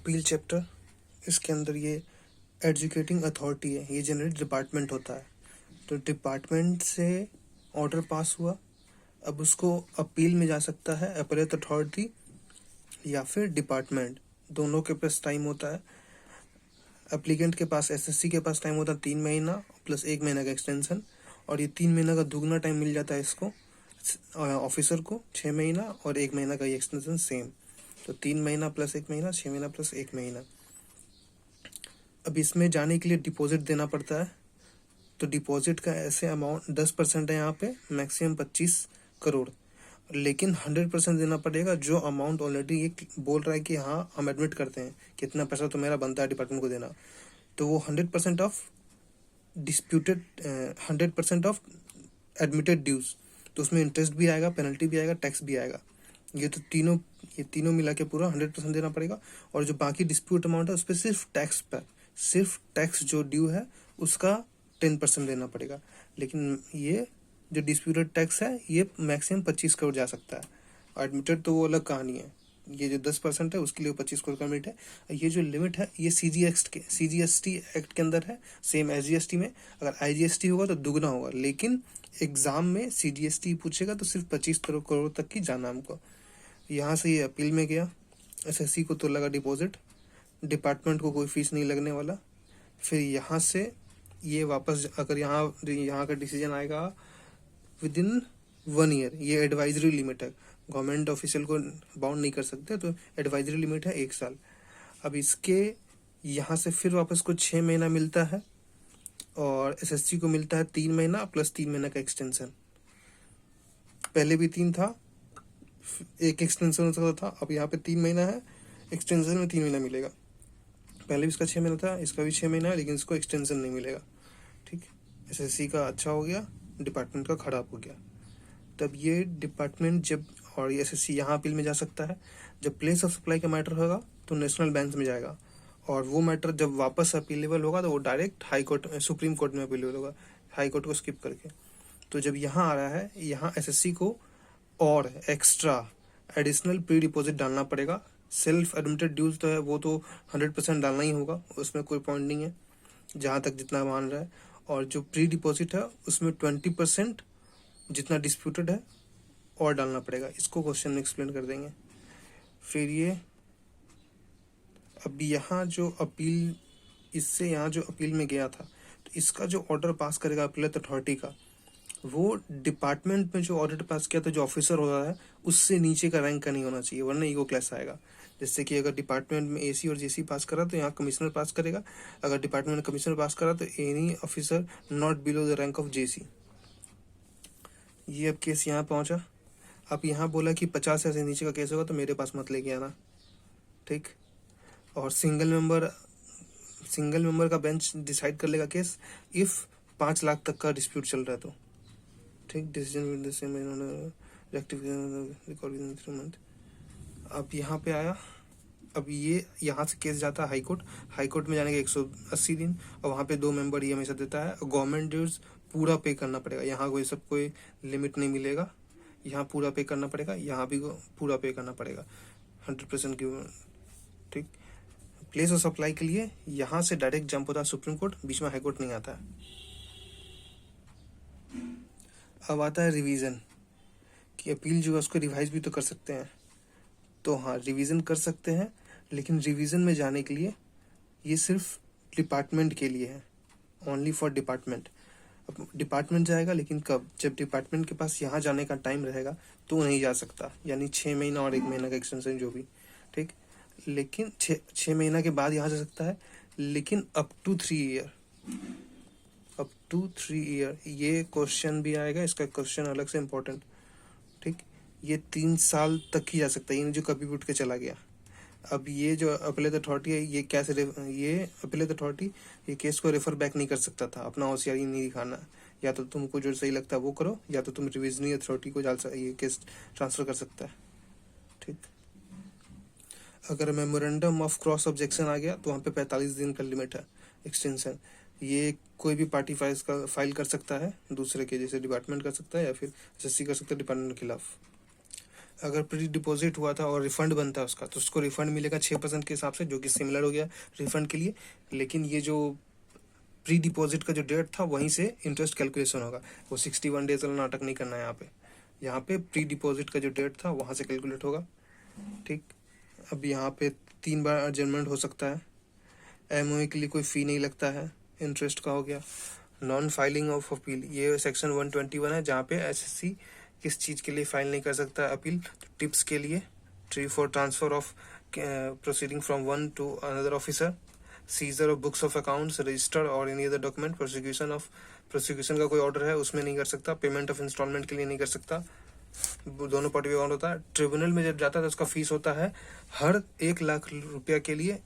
Appeal chapter, इसके अंदर ये एजुकेटिंग अथॉरिटी है, ये जनरली डिपार्टमेंट होता है। तो डिपार्टमेंट से ऑर्डर पास हुआ, अब उसको अपील में जा सकता है अपीलेट अथॉरिटी या फिर डिपार्टमेंट, दोनों के पास टाइम होता है। एप्लीकेंट के पास, एसएससी के पास टाइम होता है 3 महीना प्लस 1 महीना का एक्सटेंशन, और ये 3 महीना का दुगना टाइम मिल जाता है इसको ऑफिसर को, 6 महीना और 1 महीना का ये एक्सटेंशन सेम। तो 3 महीना प्लस 1 महीना, 6 महीना प्लस 1 महीना। अब इसमें जाने के लिए डिपॉजिट देना पड़ता है। तो डिपॉजिट का ऐसे अमाउंट 10% है यहाँ पे, मैक्सिमम 25 करोड़, लेकिन 100% देना पड़ेगा। जो अमाउंट ऑलरेडी ये बोल रहा है कि हाँ हम एडमिट करते हैं कितना पैसा तो मेरा बनता है डिपार्टमेंट को देना, तो वो 100% of disputed, 100% of admitted dues, तो उसमें इंटरेस्ट भी आएगा, पेनल्टी भी आएगा, टैक्स भी आएगा। ये तीनों मिला के पूरा 100% देना पड़ेगा। और जो बाकी डिस्प्यूट अमाउंट है उस पर सिर्फ टैक्स जो ड्यू है उसका 10% देना पड़ेगा। लेकिन ये जो डिस्प्यूटेड टैक्स है ये मैक्सिमम 25 करोड़ जा सकता है। एडमिटेड तो वो अलग कहानी है, ये जो 10% है उसके लिए 25 करोड़ का लिमिट है। ये जो लिमिट है ये CGST एक्ट के अंदर है, सेम SGST में। अगर IGST होगा तो दुगना होगा, लेकिन एग्जाम में CGST पूछेगा तो सिर्फ 25 करोड़ तक की जाना हमको। यहाँ से ये अपील में गया, SSC को तो लगा डिपॉजिट, डिपार्टमेंट को कोई फीस नहीं लगने वाला। फिर यहाँ से ये वापस, अगर यहाँ का डिसीजन आएगा विद इन 1 ईयर, ये एडवाइजरी लिमिट है, गवर्नमेंट ऑफिशियल को बाउंड नहीं कर सकते, तो एडवाइजरी लिमिट है 1 साल। अब इसके यहाँ से फिर वापस को 6 महीना मिलता है, और SSC को मिलता है 3 महीना प्लस 3 महीना का एक्सटेंशन। पहले भी 3 था, एक एक्सटेंशन हो सकता था, अब यहाँ पे 3 महीना है, एक्सटेंशन में 3 महीना मिलेगा। पहले भी इसका 6 महीना था, इसका भी 6 महीना है, लेकिन इसको एक्सटेंशन नहीं मिलेगा। ठीक, SSC का अच्छा हो गया, डिपार्टमेंट का खराब हो गया। तब ये डिपार्टमेंट जब, और ये SSC यहाँ अपील में जा सकता है। जब प्लेस ऑफ सप्लाई का मैटर होगा तो नेशनल बेंच में जाएगा, और वो मैटर जब वापस अपीलेबल होगा तो वो direct high court, supreme court में अपीलेबल होगा, हाई कोर्ट को स्किप करके। तो जब यहाँ आ रहा है, यहाँ SSC को और एक्स्ट्रा एडिशनल प्री डिपॉजिट डालना पड़ेगा। सेल्फ एडमिटेड ड्यूज तो है वो तो 100% डालना ही होगा, उसमें कोई पॉइंट नहीं है जहाँ तक जितना मान रहा है। और जो प्री डिपॉजिट है उसमें 20% जितना डिस्प्यूटेड है और डालना पड़ेगा। इसको क्वेश्चन में एक्सप्लेन कर देंगे। फिर ये अब यहाँ जो अपील, इससे यहाँ जो अपील में गया था, तो इसका जो ऑर्डर पास करेगा अपीलेट अथॉरिटी का, वो डिपार्टमेंट में जो ऑर्डर पास किया था जो ऑफिसर हो रहा है उससे नीचे का रैंक का नहीं होना चाहिए, वरना ईगो क्लास आएगा। जैसे कि अगर डिपार्टमेंट में AC और JC पास करा तो यहाँ कमिश्नर पास करेगा, अगर डिपार्टमेंट में कमिश्नर पास करा तो any officer not below the rank of JC। ये अब केस यहाँ पहुँचा। अब यहाँ बोला कि 50 से नीचे का केस होगा तो मेरे पास मत लेके आना। ठीक, और सिंगल मेंबर का बेंच डिसाइड कर लेगा केस इफ 5 लाख तक का डिस्प्यूट चल रहा है तो। ठीक, डिसीजन रिकॉर्ड। अब यहाँ पे आया, अब ये यहाँ से केस जाता है हाई कोर्ट में जाने के 180 दिन, और वहाँ पे 2 मेंबर ही हमेशा देता है। गवर्नमेंट ड्यूज पूरा पे करना पड़ेगा, यहाँ कोई लिमिट नहीं मिलेगा, यहाँ पूरा पे करना पड़ेगा, यहाँ भी पूरा पे करना पड़ेगा 100% की। ठीक, प्लेस ऑफ सप्लाई के लिए यहाँ से डायरेक्ट जंप होता है सुप्रीम कोर्ट, बीच में हाई कोर्ट नहीं आता है। अब आता है रिवीजन, कि अपील जो है उसको रिवाइज भी तो कर सकते हैं। तो हाँ, रिवीजन कर सकते हैं, लेकिन रिवीजन में जाने के लिए ये सिर्फ डिपार्टमेंट के लिए है, ओनली फॉर डिपार्टमेंट। अब डिपार्टमेंट जाएगा, लेकिन कब? जब डिपार्टमेंट के पास यहाँ जाने का टाइम रहेगा तो नहीं जा सकता, यानी 6 महीना और 1 महीना का एक्सटेंशन जो भी। ठीक, लेकिन 6 महीना के बाद यहाँ जा सकता है, लेकिन अप टू 3 ईयर। ये क्वेश्चन भी आएगा, इसका क्वेश्चन अलग से इम्पोर्टेंट। ठीक, ये 3 साल तक ही जा सकता है, ये जो कभी भी उठ के चला गया। अब ये जो अपीलेट अथॉरिटी है, ये कैसे, ये अपीलेट अथॉरिटी ये केस को रेफर बैक नहीं कर सकता था, अपना होशियारी नहीं दिखाना। या तो तुमको जो सही लगता है वो करो, या तो तुम रिविजनरी अथॉरिटी को ये केस ट्रांसफर कर सकता है। ठीक, अगर मेमोरेंडम ऑफ क्रॉस ऑब्जेक्शन आ गया तो वहाँ पे 45 दिन का लिमिट है एक्सटेंशन। ये कोई भी पार्टी फाइल कर सकता है दूसरे के, जैसे डिपार्टमेंट कर सकता है या फिर SSC कर सकता है डिपार्टमेंट के खिलाफ। अगर प्री डिपॉजिट हुआ था और रिफंड बनता है उसका, तो उसको रिफंड मिलेगा 6% के हिसाब से, जो कि सिमिलर हो गया रिफंड के लिए। लेकिन ये जो प्री डिपॉजिट का जो डेट था वहीं से इंटरेस्ट कैलकुलेशन होगा। वो 61 डेज वाला नाटक नहीं करना है यहाँ पे प्री डिपॉजिट का जो डेट था वहाँ से कैलकुलेट होगा। ठीक, अब यहाँ पे 3 बार एडजमेंट हो सकता है। एमओए के लिए कोई फ़ी नहीं लगता है, इंटरेस्ट का हो गया। नॉन फाइलिंग ऑफ अपील, ये सेक्शन 121 है, जहाँ पे एसएससी किस चीज़ के लिए फाइल नहीं कर सकता अपील। तो टिप्स के लिए, for transfer of proceeding from one two another officer, scissor of books of accounts, register और एनी अदर डॉक्यूमेंट, प्रोसिक्यूशन का कोई ऑर्डर है उसमें नहीं कर सकता। पेमेंट ऑफ इंस्टॉलमेंट के लिए नहीं कर सकता, दोनों पार्टी अकाउंट होता है। ट्रिब्यूनल में जब जाता है तो उसका फीस होता है हर 1 लाख रुपया के लिए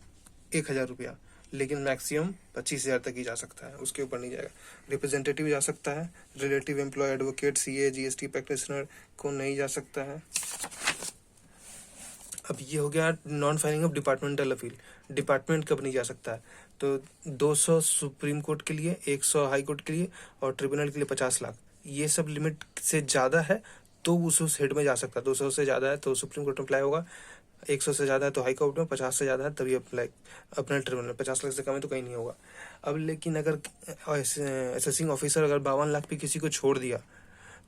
1,000 रुपया, लेकिन मैक्सिमम 25,000 तक ही जा सकता है, उसके ऊपर नहीं जाएगा। रिप्रेजेंटेटिव जा सकता है, relative employ, advocate, CA, GST practitioner को नहीं जा सकता है। अब ये हो गया non filing of departmental appeal. Department कब नहीं जा सकता है, तो 200 सुप्रीम कोर्ट के लिए, 100 हाई कोर्ट के लिए और ट्रिब्यूनल के लिए 50 लाख। ये सब लिमिट से ज़्यादा है तो उस हेड में जा सकता है। 200 से ज़्यादा है तो सुप्रीम कोर्ट में अप्लाई होगा, 100 से ज़्यादा है तो हाई कोर्ट में, 50 से ज़्यादा है तभी अप्लाई अपना ट्रिब्यूनल, 50 लाख से कम है तो कहीं नहीं होगा। अब लेकिन अगर असेसिंग ऑफिसर अगर 52 लाख पे किसी को छोड़ दिया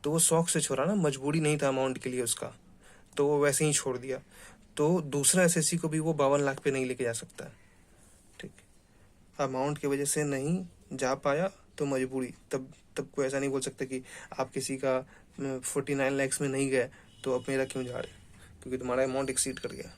तो वो शौक से छोड़ा ना, मजबूरी नहीं था अमाउंट के लिए उसका, तो वो वैसे ही छोड़ दिया, तो दूसरा एसएससी को भी वो 52 लाख पे नहीं लेके जा सकता। ठीक, अमाउंट की वजह से नहीं जा पाया तो मजबूरी, तब कोई ऐसा नहीं बोल सकता कि आप किसी का 49 लाख में नहीं गए तो अब मेरा क्यों जा रहे, क्योंकि तुम्हारा अमाउंट एक्सीड कर गया।